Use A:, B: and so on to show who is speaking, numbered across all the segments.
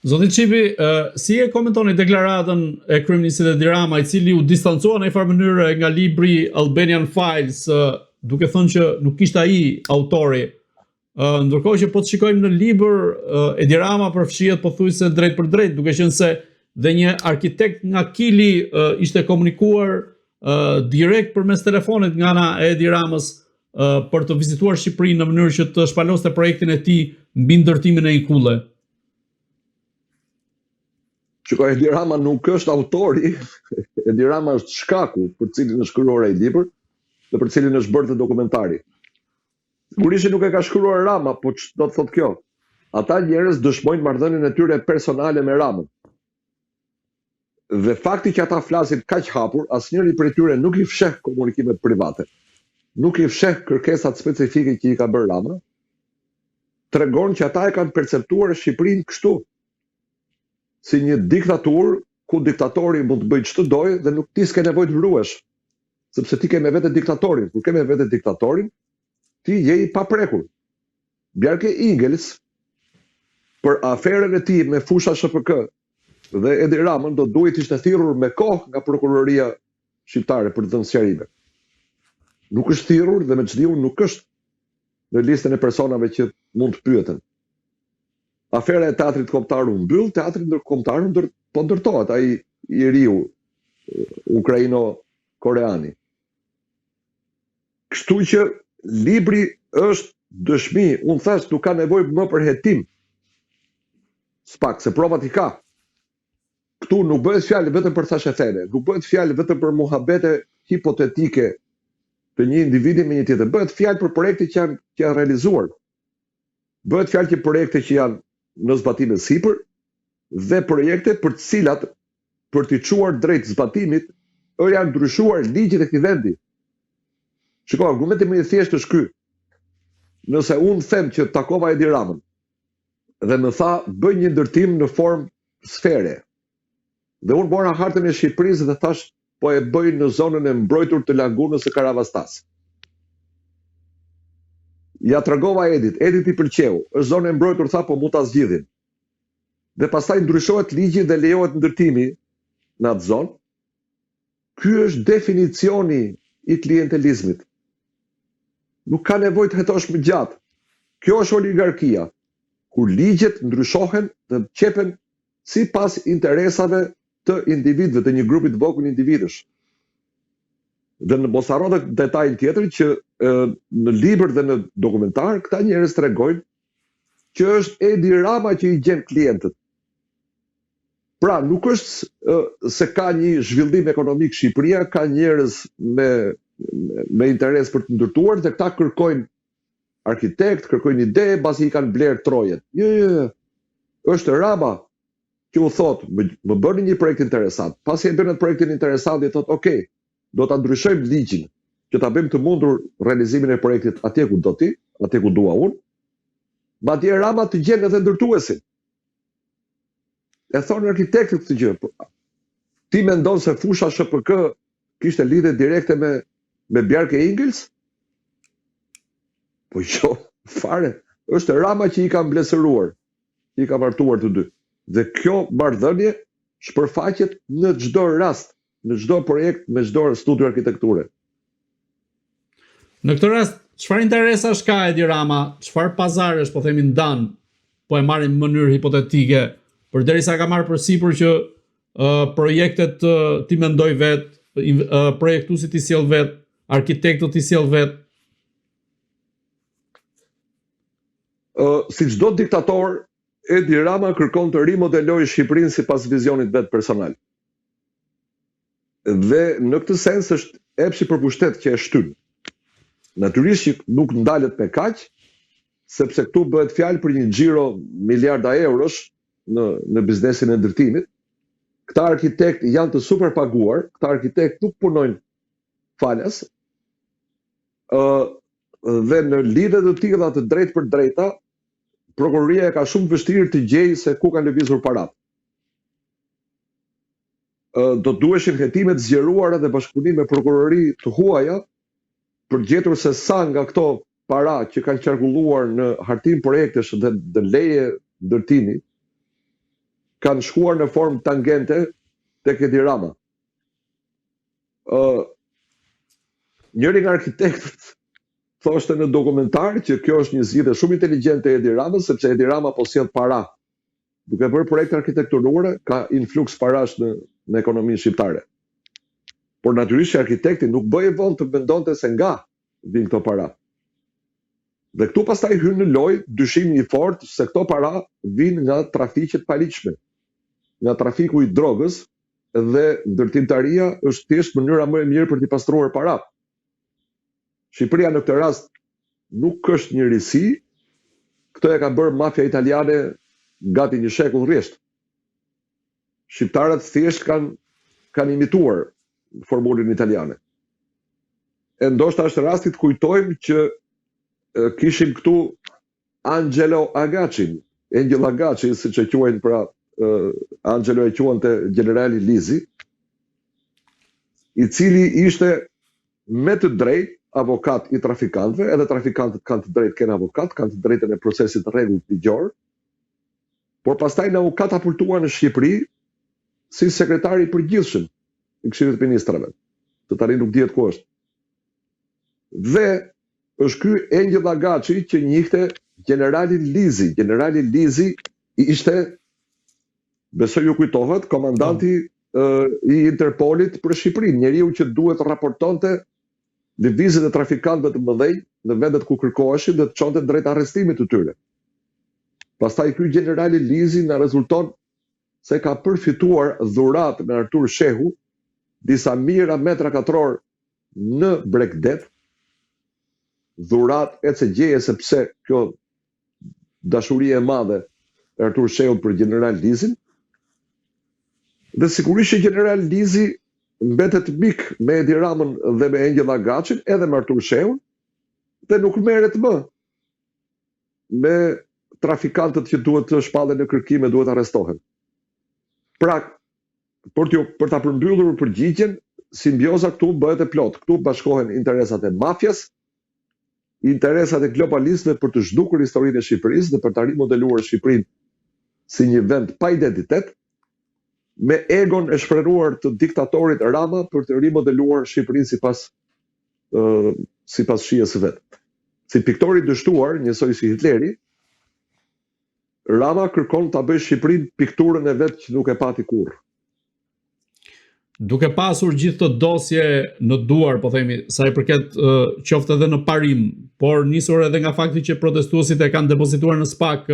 A: Zoti Çipi, si e komentoni deklaratën e kryeministit Edi Rama, i cili u distancua në një farë mënyrë nga libri Albanian Files, duke thënë që nuk ishte ai autori, ndërkohë që po të shikojmë në libër Edi Rama përfshihet pothuajse drejt për drejt, duke qenë se dhe një arkitekt nga Kili ishte komunikuar direkt përmes telefonit nga ana e Edi Ramës për të vizituar Shqipërinë në mënyrë që të shpaloste projektin e tij mbi ndërtimin e një kulle.
B: Shikoj, Edi Rama nuk është autori, Edi Rama është shkaku për cilin është shkruar ai libër dhe për cilin është bërë të dokumentari. Sigurisht nuk e ka shkruar Rama, po ç'do të thotë kjo? Ata njerëz dëshmojnë marrëdhënien e tyre personale me Ramën. Dhe fakti që ata flasin kaq hapur, asnjëri prej tyre nuk i fsheh komunikimet private, nuk i fsheh kërkesat specifike që i ka bërë Rama, tregon që ata e kanë perceptuar Shqipërinë kështu, si një diktaturë ku diktatori mund të bëjë ç'të dojë dhe nuk ti s'ke nevojë të vruhesh, sepse ti ke me vete diktatorin. Kur ke me vete diktatorin, ti je i paprekur. Bjarke Ingels, për aferën e tij me fusha SHPK dhe Edi Ramën, do duhet ishte thirrur me kohë nga prokuroria shqiptare për të dhënë sqarime. Nuk është thirrur dhe me ç'diu nuk është në listën e personave që mund të pyeten. Afera e teatrit kombëtar u mbyll, teatri ndërkombëtar po ndërtohet, ai i riu ukraino-koreani. Kështu që libri është dëshmi, unë thash nuk ka nevojë më për hetim. S'pak, se provat i ka. Këtu nuk bëhet fjalë vetëm për thashethene, nuk bëhet fjalë vetëm për muhabete hipotetike të një individi me një tjetër, bëhet fjalë për projekte që janë realizuar. Bëhet fjalë për projekte që janë në zbatime sipër dhe projekte për të cilat, për t'i çuar drejt zbatimit, janë ndryshuar ligjet e këtij vendi. Shikoj, argumenti më i thjeshtë është ky. Nëse unë them që takova Edi Ramën dhe më tha bëj një ndërtim në formë sfere, dhe unë bora hartën e Shqipërisë dhe thash po e bëj në zonën e mbrojtur të lagunës së Karavastas. Ja tregova Edit i pëlqeu, është zonë e mbrojtur, tha po mund ta zgjidhim. Dhe pastaj ndryshohet ligji dhe lejohet ndërtimi në atë zonë. Ky është definicioni i klientelizmit. Nuk ka nevojë të hetosh më gjatë. Kjo është oligarkia, kur ligjet ndryshohen dhe qepen sipas interesave të individëve, të një grupi të vogël individësh. Dhe në mos harro detajin tjetër që në libër dhe në dokumentar këta njerëz tregojnë që është Edi Rama që i gjen klientët. Pra, nuk është se ka një zhvillim ekonomik Shqipëria, ka njerëz me interes për të ndërtuar dhe këta kërkojnë arkitekt, kërkojnë ide, basi i kanë bler trojet. Jo. Është Rama që u thot, më bëni një projekt interesant. Pasi e bën atë projektin interesant, i thot, "Okej, do ta ndryshojmë ligjin që ta bëjmë të mundur realizimin e projektit atje ku do ti, atje ku dua unë." Madje Rama të gjen edhe ndërtuesin. E thonë arkitektit këtë gjë. Ti mendon se fusha SHPK kishte lidhje direkte me Bjarke Ingels? Po jo, fare. Është Rama që i ka mbledhëruar, i ka martuar të dy. Dhe kjo marrëdhënie shpërfaqet në çdo rast, në çdo projekt, me çdo studio arkitekture.
A: Në këtë rast, çfarë interesash ka Edi Rama, çfarë pazarësh, po themi ndan, po e marrim në mënyrë hipotetike, përderisa ka marrë përsipër që projektet ti mendoj vet, projektuesit ti sjell vet, arkitektët ti sjell vet.
B: Si çdo diktator, Edi Rama kërkon të rimodelojë Shqipërinë sipas vizionit vet personal. Dhe në këtë sens është epshi për pushtet që e shtyn. Natyrisht që nuk ndalet me kaq, sepse këtu bëhet fjalë për një xhiro miliarda eurosh në biznesin e ndërtimit. Këta arkitekt janë të superpaguar, këta arkitekt nuk punojnë falas. Dhe në lidhje të tilla të drejtë për drejta, prokuroria ka shumë vështirë të gjejë se ku kanë lëvizur parat. Do duheshin hetimet zgjeruara dhe bashkëpunim me prokurori të huaja për gjetur se sa nga këto para që kanë qarkulluar në hartim projektesh dhe leje ndërtimi kanë shkuar në formë tangente tek Edi Rama. Njëri nga arkitektët thoshte në dokumentar që kjo është një zgjidhje shumë inteligjente e Edi Ramës, sepse Edi Rama po sjell para. Duke bërë projekte arkitekturore, ka influks parash në ekonominë shqiptare. Por natyrisht që arkitekti nuk bëje vonë të mendonte se nga vijnë këto para. Dhe këtu pastaj hyn në lojë dyshimi i fortë se këto para vijnë nga trafiqet paligjshme, nga trafiku i drogës, dhe ndërtimtaria është thjesht mënyra më e mirë për t'i pastruar paratë. Shqipëria në këtë rast nuk është një risi, këto e ka bërë mafia italiane gati një shekull rresht. Shqiptarët thjesht kanë imituar formulën italiane. E ndoshta është rasti të kujtojmë që kishim këtu Angelo Agacin, Angel Agaci, siç e quajnë pra Angelo e quante generali Lizi, i cili ishte me të drejtë avokat i trafikantëve, edhe trafikantët kanë të drejtë kënë avokat, kanë të drejtën e procesit rregullt ligjor, por pastaj na u katapultuar në Shqipëri si sekretari i përgjithshëm i Këshillit të Ministrave. Të tani nuk dihet ku është. Dhe është ky Angel Agaci që njihte generali Lizi. Generali Lizi ishte, besoj ju kujtohet, komandanti i Interpolit për Shqipërinë, njeriu që duhet të raportonte lëvizjet e trafikantëve të mëdhenj në vendet ku kërkoheshin dhe të çonte drejt arrestimit të tyre. Pastaj ky generali Lizi na rezulton se ka përfituar dhuratë me Artur Shehu, disa mijëra metra katror në Bregdet, dhuratë ECG-je sepse kjo dashuri e madhe e Artur Shehut për general Lizin. Dhe sigurisht që general Lizi mbetet mik me Edi Ramën dhe me Angel Agacin, edhe me Artur Shehun, dhe nuk merret më me trafikantët që duhet të shpallen në kërkime, duhet arrestohen. Pra, për ta përmbyllur përgjigjen, simbioza këtu bëhet e plot. Këtu bashkohen interesat e mafjas, interesat e globalistëve për të zhdukur historinë e Shqipërisë dhe për ta rimodeluar Shqipërinë si një vend pa identitet, me egon e shprehuar të diktatorit Rama për të rimodeluar Shqipërinë sipas shijes së vet. Si piktori dështuar, njësoj si Hitleri, Rama kërkon ta bëjë Shqipërinë pikturën e vet që nuk e pati kurrë.
A: Duke pasur gjithë të dosje në duar, po themi, sa i përket qoftë edhe në parim, por nisur edhe nga fakti që protestuesit e kanë depozituar në SPAK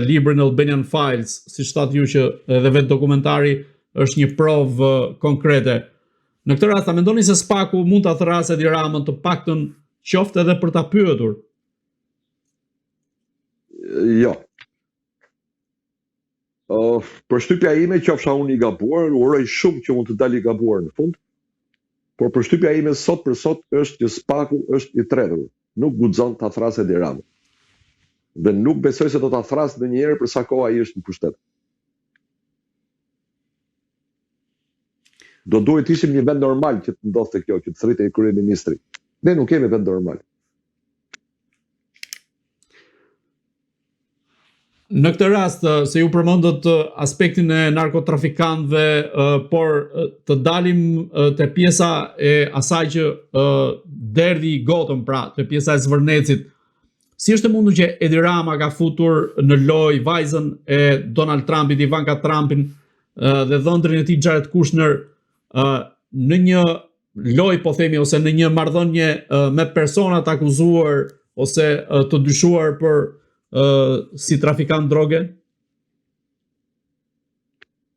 A: librin Albanian Files, siç thatë ju që edhe vetë dokumentari është një provë konkrete. Në këtë rast, a mendoni se SPAK-u mund ta thrasë Edi Ramën të paktën qoftë edhe për ta pyetur?
B: Jo. Përshtypja ime, qofsha unë i gabuar, uroj shumë që mund të dali i gabuar në fund, por përshtypja ime sot për sot është që SPAK-u është i tredhur. Nuk guxon ta thrasë Edi Ramën. Dhe nuk besoj se do ta thrasë ndonjëherë për sa kohë ai është në pushtet. Do duhet ishim një vend normal që të ndodhte kjo, që të thritej kryeministri. Ne nuk kemi vend normal.
A: Në këtë rast, se ju përmendët aspektin e narkotrafikantëve, por të dalim te pjesa e asaj që derdhi i gotën, pra, te pjesa e Zvërnecit. Si është e mundur që Edi Rama ka futur në lojë vajzën e Donald Trumpit, Ivanka Trumpin, dhe dhëndrin e tij Jared Kushner në një lojë, po themi, ose në një marrëdhënie me persona të akuzuar ose të dyshuar për si trafikant droge?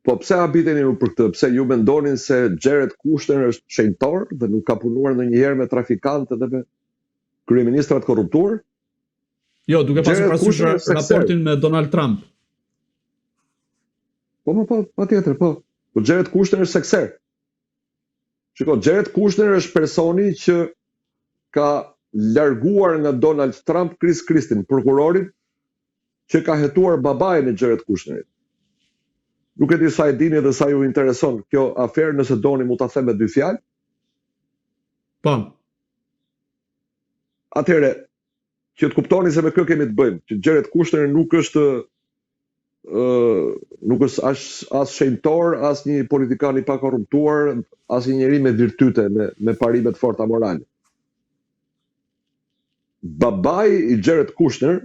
B: Po pse habiteni ju për këtë? Pse ju mendonin se Jared Kushner është shenjtor dhe nuk ka punuar ndonjëherë me trafikantë dhe me kryeministrat korruptuar?
A: Jo, duke pasur parasysh raportin me Donald Trump.
B: Po, patjetër, po. Po Jared Kushner është sekser. Shiko, Jared Kushner është personi që ka larguar nga Donald Trump Chris Christie, prokurorin që ka hetuar babain e Jared Kushnerit. Nuk e di sa e dini dhe sa ju intereson kjo aferë, nëse doni mu ta them me dy fjalë.
A: Po.
B: Atëherë, që të kuptoni se me kë kemi të bëjmë, që Jared Kushner nuk është nuk është as shenjtor, as një politikan i pakorruptuar, as një njeri me virtyte, me parime të forta morale. Babai i Jared Kushner,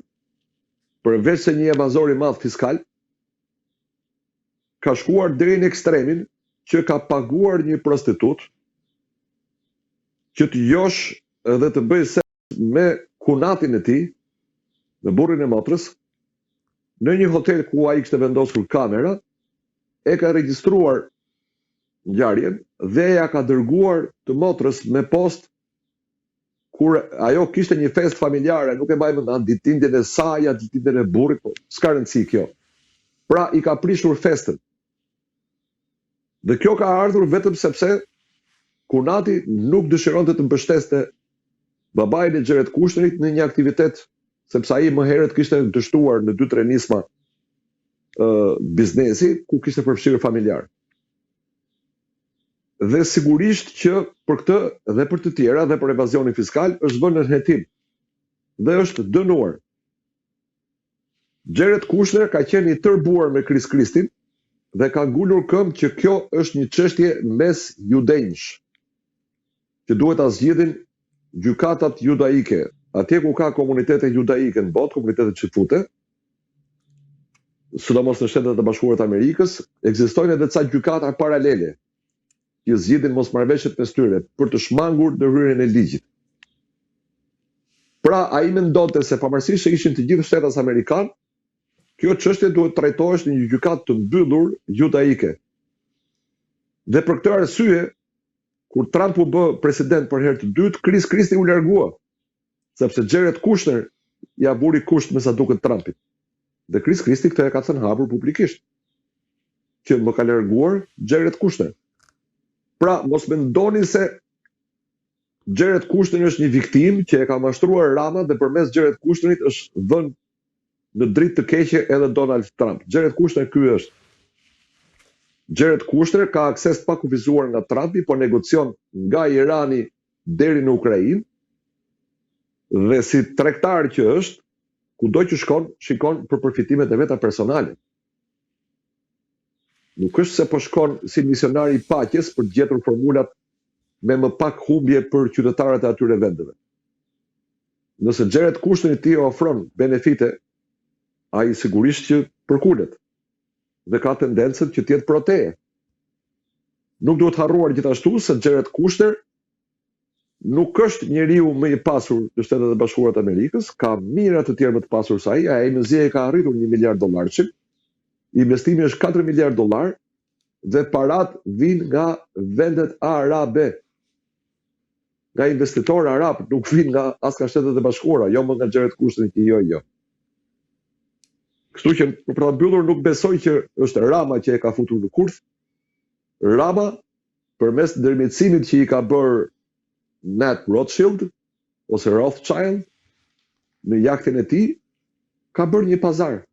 B: përveç se një evazor i madh fiskal, ka shkuar deri në ekstremin që ka paguar një prostitut që të josh edhe të bëjë seks me kunatin e tij, me burrin e motrës, në një hotel ku ai kishte vendosur kamera, e ka regjistruar ngjarjen dhe ja ka dërguar të motrës me post kur ajo kishte një fest familjare, nuk e mbaj mend, ditëlindjen e saj, ditëlindjen e burrit, po s'ka rëndësi kjo. Pra i ka prishur festën. Dhe kjo ka ardhur vetëm sepse kunati nuk dëshironte të mbështeste babain e Jared Kushnerit në një aktivitet, sepse ai më herët kishte dështuar në 2-3 nisma biznesi ku kishte përfshirë familjar. Dhe sigurisht që për këtë dhe për të tjera dhe për evazionin fiskal është vënë në hetim dhe është dënuar. Jared Kushner ka qenë i tërbuar me Chris Christin dhe ka ngulur këmbë që kjo është një çështje mes judenjsh që duhet ta zgjidhin gjykatat judaike. Atje ku ka komunitete judaike në botë, komunitete çifute, sidomos në Shtetet e Bashkuara të Amerikës, ekzistojnë edhe ca gjykata paralele që zgjidhin mosmarrveshjet mes tyre për të shmangur ndërhyrjen e ligjit. Pra ai mendonte se pavarësisht se ishin të gjithë shtetas amerikan, kjo çështje duhet trajtohesh në një gjykatë të mbyllur judaike. Dhe për këtë arsye, kur Trump u bë president për herë të dytë, Chris Christie u largua, sepse Jared Kushner ja buri kusht me sa duket Trumpit. Dhe Chris Christie këtë e ka thënë hapur publikisht, që më ka larguar Jared Kushner. Pra, mos mendoni se Jared Kushner është një viktim që e ka mashtruar Rama dhe përmes Jared Kushnerit është vënë në dritë të keqe edhe Donald Trump. Jared Kushner ky është. Jared Kushner ka akses të pakufizuar nga Trumpi, po negocion nga Irani deri në Ukrainë dhe si tregtar që është, kudo që shikon për përfitimet e veta personale. Nuk është se po shkon si misionar i paqes për të gjetur formulat me më pak humbje për qytetarët e atyre vendeve. Nëse Jared Kushner i ofron benefite, ai sigurisht që përkulet dhe ka tendencën që të jetë proteje. Nuk duhet harruar gjithashtu se Jared Kushner nuk është njeriu më i pasur në Shtetet e Bashkuara të Amerikës, ka mijëra të tjerë më të pasur se ai mezi ka arritur $1 miliard. Investimi është $4 miliard dhe parat vijnë nga vendet arabe. Nga investitorë arab, nuk vijnë nga as nga Shtetet e Bashkuara, jo më nga Jared Kushner që jo. Kështu që për ta mbyllur nuk besoj që është Rama që e ka futur në kurth. Rama, përmes ndërmjetësimit që i ka bërë Nat Rothschild ose Rothschild në jahtin e tij, ka bërë një pazar.